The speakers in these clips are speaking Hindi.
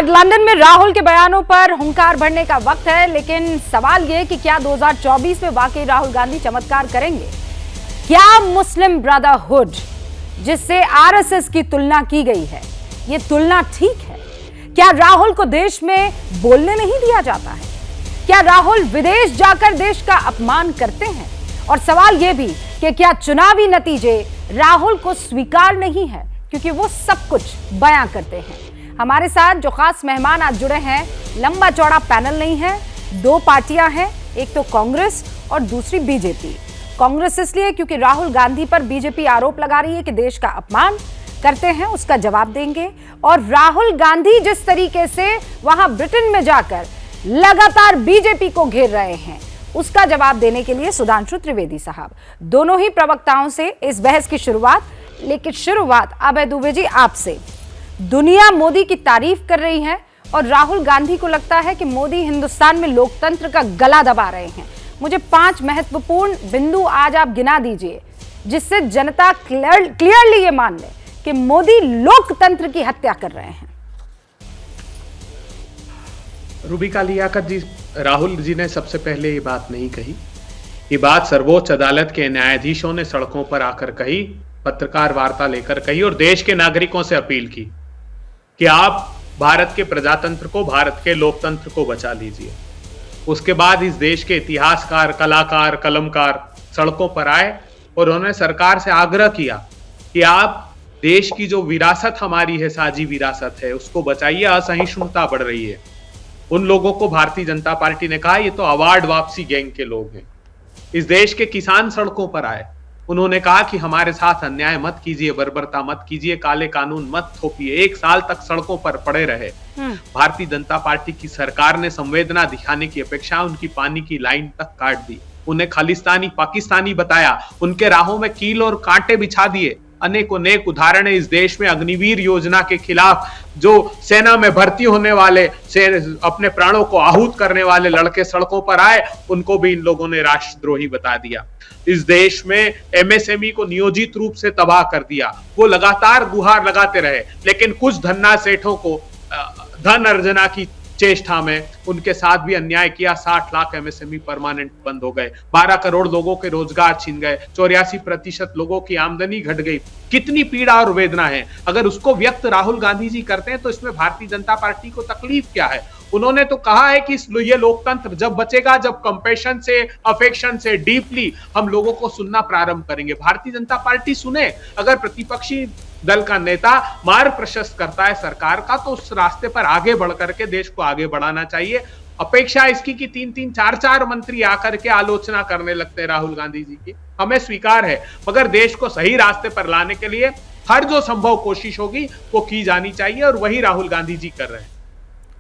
आज लंदन में राहुल के बयानों पर हुंकार भरने का वक्त है, लेकिन सवाल यह कि क्या 2024 में वाकई राहुल गांधी चमत्कार करेंगे? क्या मुस्लिम ब्रदरहुड जिससे आरएसएस की तुलना की गई है, ये तुलना ठीक है? क्या राहुल को देश में बोलने नहीं दिया जाता है? क्या राहुल विदेश जाकर देश का अपमान करते हैं? और सवाल यह भी कि क्या चुनावी नतीजे राहुल को स्वीकार नहीं है, क्योंकि वो सब कुछ बयां करते हैं। हमारे साथ जो खास मेहमान आज जुड़े हैं, लंबा चौड़ा पैनल नहीं है, दो पार्टियां हैं, एक तो कांग्रेस और दूसरी बीजेपी। कांग्रेस इसलिए क्योंकि राहुल गांधी पर बीजेपी आरोप लगा रही है कि देश का अपमान करते हैं, उसका जवाब देंगे। और राहुल गांधी जिस तरीके से वहां ब्रिटेन में जाकर लगातार बीजेपी को घेर रहे हैं, उसका जवाब देने के लिए सुधांशु त्रिवेदी साहब, दोनों ही प्रवक्ताओं से इस बहस की शुरुआत। लेकिन शुरुआत अभय दुबे जी आपसे। दुनिया मोदी की तारीफ कर रही है और राहुल गांधी को लगता है कि मोदी हिंदुस्तान में लोकतंत्र का गला दबा रहे हैं। मुझे 5 महत्वपूर्ण बिंदु आज आप गिना दीजिए जिससे जनता क्लियरली ये मान ले कि मोदी लोकतंत्र की हत्या कर रहे हैं। रूबिका लियाकत जी, राहुल जी ने सबसे पहले ये बात नहीं कही। ये बात सर्वोच्च अदालत के न्यायाधीशों ने सड़कों पर आकर कही, पत्रकार वार्ता लेकर कही और देश के नागरिकों से अपील की कि आप भारत के प्रजातंत्र को, भारत के लोकतंत्र को बचा लीजिए। उसके बाद इस देश के इतिहासकार, कलाकार, कलमकार सड़कों पर आए और उन्होंने सरकार से आग्रह किया कि आप देश की जो विरासत हमारी है, साझी विरासत है, उसको बचाइए। असहिष्णुता बढ़ रही है। उन लोगों को भारतीय जनता पार्टी ने कहा ये तो अवार्ड वापसी गैंग के लोग हैं। इस देश के किसान सड़कों पर आए, उन्होंने कहा कि हमारे साथ अन्याय मत कीजिए, बर्बरता मत कीजिए, काले कानून मत थोपिए। 1 साल तक सड़कों पर पड़े रहे। भारतीय जनता पार्टी की सरकार ने संवेदना दिखाने की अपेक्षा उनकी पानी की लाइन तक काट दी, उन्हें खालिस्तानी पाकिस्तानी बताया, उनके राहों में कील और कांटे बिछा दिए। अनेक उदाहरण है इस देश में। अग्निवीर योजना के खिलाफ जो सेना में भर्ती होने वाले, अपने प्राणों को आहूत करने वाले लड़के सड़कों पर आए, उनको भी इन लोगों ने राष्ट्रद्रोही बता दिया। इस देश में एमएसएमई को नियोजित रूप से तबाह कर दिया। वो लगातार गुहार लगाते रहे, लेकिन कुछ धन्ना सेठों को धन अर्जना की चेष्टा में उनके साथ भी अन्याय किया। 60 लाख एमएसएमई परमानेंट बंद हो गए, 12 करोड़ लोगों के रोजगार छीन गए, 84% लोगों की आमदनी घट गई। कितनी पीड़ा और वेदना है। अगर उसको व्यक्त राहुल गांधी जी करते हैं तो इसमें भारतीय जनता पार्टी को तकलीफ क्या है? उन्होंने तो कहा है कि ये लोकतंत्र जब बचेगा, जब कंपैशन से, अफेक्शन से, डीपली हम लोगों को सुनना प्रारंभ करेंगे। भारतीय जनता पार्टी सुने। अगर प्रतिपक्षी दल का नेता मार्ग प्रशस्त करता है सरकार का, तो उस रास्ते पर आगे बढ़ करके देश को आगे बढ़ाना चाहिए। अपेक्षा इसकी कि 3-3, 4-4 मंत्री आकर के आलोचना करने लगते हैं राहुल गांधी जी की, हमें स्वीकार है, मगर देश को सही रास्ते पर लाने के लिए हर जो संभव कोशिश होगी वो की जानी चाहिए, और वही राहुल गांधी जी कर रहे हैं।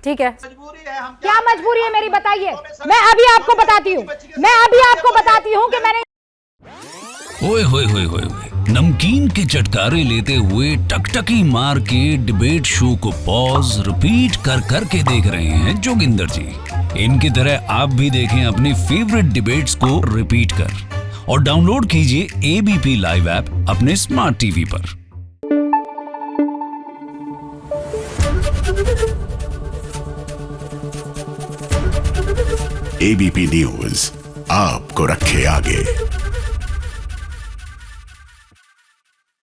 ठीक है, क्या मजबूरी है मेरी, बताइए। मैं अभी आपको बताती हूँ कि मैंने ओए होए होए होए, नमकीन के चटकारे लेते हुए टकटकी मार के डिबेट शो को पॉज रिपीट कर कर के देख रहे हैं जोगिंदर जी। इनकी तरह आप भी देखें अपनी फेवरेट डिबेट्स को रिपीट कर, और डाउनलोड कीजिए एबीपी लाइव ऐप अपने स्मार्ट टीवी पर। एबीपी न्यूज आपको रखे आगे।